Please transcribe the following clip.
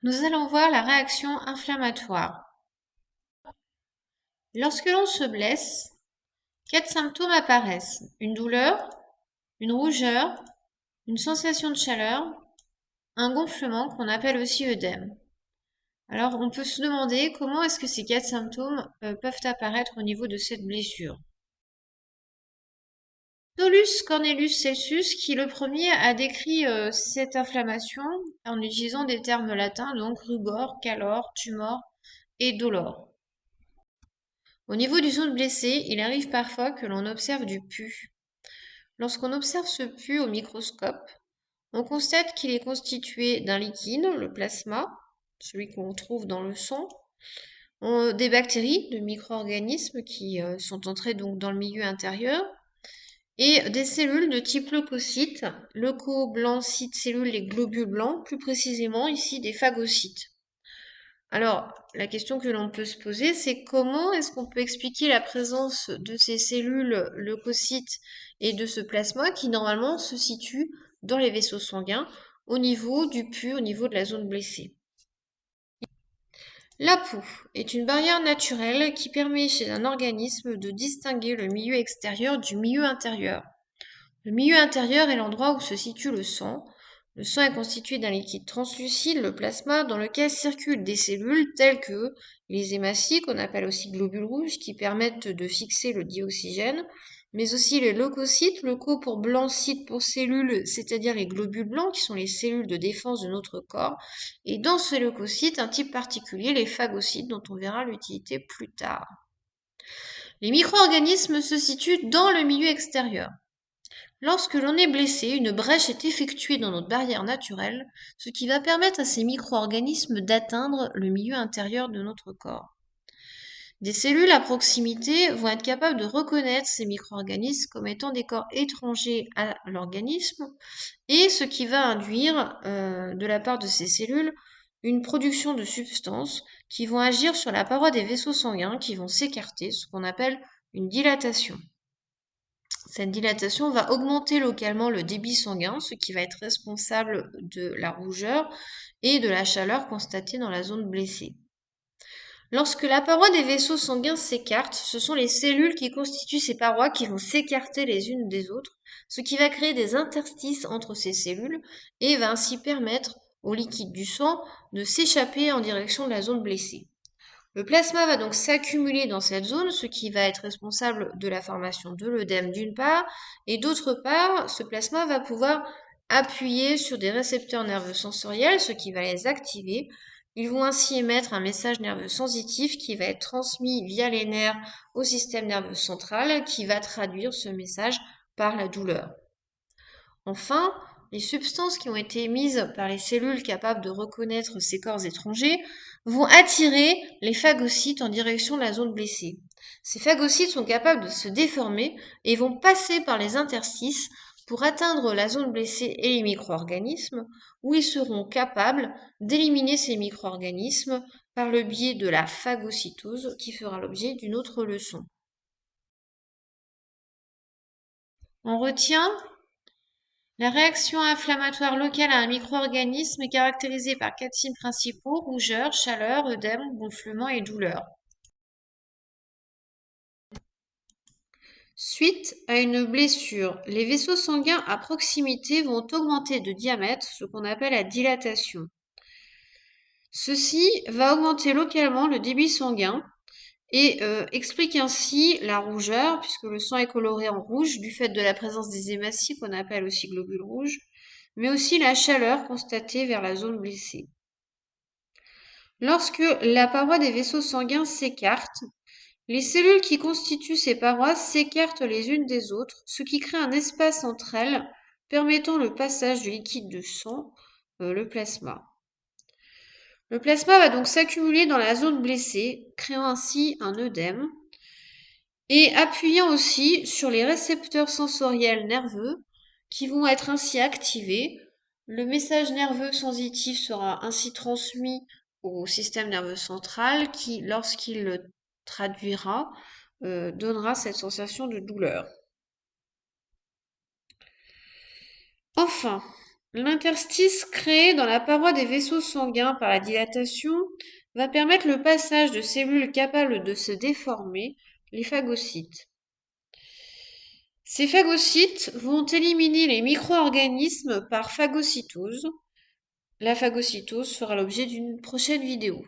Nous allons voir la réaction inflammatoire. Lorsque l'on se blesse, 4 symptômes apparaissent. Une douleur, une rougeur, une sensation de chaleur, un gonflement qu'on appelle aussi œdème. Alors on peut se demander comment est-ce que ces 4 symptômes peuvent apparaître au niveau de cette blessure. Paulus Cornelius Celsus, qui le premier a décrit cette inflammation en utilisant des termes latins, donc rugor, calor, tumor et dolor. Au niveau du zone blessé, il arrive parfois que l'on observe du pus. Lorsqu'on observe ce pus au microscope, on constate qu'il est constitué d'un liquide, le plasma, celui qu'on trouve dans le sang, des bactéries, de micro-organismes qui sont entrés donc dans le milieu intérieur, et des cellules de type leucocytes, leucoblancytes, cellules les globules blancs, plus précisément ici des phagocytes. Alors, la question que l'on peut se poser, c'est comment est-ce qu'on peut expliquer la présence de ces cellules leucocytes et de ce plasma qui normalement se situe dans les vaisseaux sanguins au niveau du pus, au niveau de la zone blessée. La poux est une barrière naturelle qui permet chez un organisme de distinguer le milieu extérieur du milieu intérieur. Le milieu intérieur est l'endroit où se situe le sang. Le sang est constitué d'un liquide translucide, le plasma, dans lequel circulent des cellules telles que les hématies, qu'on appelle aussi globules rouges, qui permettent de fixer le dioxygène, mais aussi les leucocytes, leuco pour blancytes pour cellules, c'est-à-dire les globules blancs, qui sont les cellules de défense de notre corps, et dans ces leucocytes, un type particulier, les phagocytes, dont on verra l'utilité plus tard. Les micro-organismes se situent dans le milieu extérieur. Lorsque l'on est blessé, une brèche est effectuée dans notre barrière naturelle, ce qui va permettre à ces micro-organismes d'atteindre le milieu intérieur de notre corps. Des cellules à proximité vont être capables de reconnaître ces micro-organismes comme étant des corps étrangers à l'organisme, et ce qui va induire, de la part de ces cellules, une production de substances qui vont agir sur la paroi des vaisseaux sanguins, qui vont s'écarter, ce qu'on appelle une dilatation. Cette dilatation va augmenter localement le débit sanguin, ce qui va être responsable de la rougeur et de la chaleur constatée dans la zone blessée. Lorsque la paroi des vaisseaux sanguins s'écarte, ce sont les cellules qui constituent ces parois qui vont s'écarter les unes des autres, ce qui va créer des interstices entre ces cellules et va ainsi permettre au liquide du sang de s'échapper en direction de la zone blessée. Le plasma va donc s'accumuler dans cette zone, ce qui va être responsable de la formation de l'œdème d'une part, et d'autre part, ce plasma va pouvoir appuyer sur des récepteurs nerveux sensoriels, ce qui va les activer. Ils vont ainsi émettre un message nerveux sensitif qui va être transmis via les nerfs au système nerveux central, qui va traduire ce message par la douleur. Enfin, les substances qui ont été émises par les cellules capables de reconnaître ces corps étrangers vont attirer les phagocytes en direction de la zone blessée. Ces phagocytes sont capables de se déformer et vont passer par les interstices pour atteindre la zone blessée et les micro-organismes, où ils seront capables d'éliminer ces micro-organismes par le biais de la phagocytose, qui fera l'objet d'une autre leçon. On retient la réaction inflammatoire locale à un micro-organisme est caractérisée par 4 signes principaux: rougeur, chaleur, œdème, gonflement et douleur. Suite à une blessure, les vaisseaux sanguins à proximité vont augmenter de diamètre, ce qu'on appelle la dilatation. Ceci va augmenter localement le débit sanguin et explique ainsi la rougeur, puisque le sang est coloré en rouge du fait de la présence des hématies qu'on appelle aussi globules rouges, mais aussi la chaleur constatée vers la zone blessée. Lorsque la paroi des vaisseaux sanguins s'écarte, les cellules qui constituent ces parois s'écartent les unes des autres, ce qui crée un espace entre elles, permettant le passage du liquide de sang, le plasma. Le plasma va donc s'accumuler dans la zone blessée, créant ainsi un œdème, et appuyant aussi sur les récepteurs sensoriels nerveux qui vont être ainsi activés. Le message nerveux sensitif sera ainsi transmis au système nerveux central qui, lorsqu'il le traduira, donnera cette sensation de douleur. Enfin, L'interstice créé dans la paroi des vaisseaux sanguins par la dilatation va permettre le passage de cellules capables de se déformer, les phagocytes. Ces phagocytes vont éliminer les micro-organismes par phagocytose. La phagocytose sera l'objet d'une prochaine vidéo.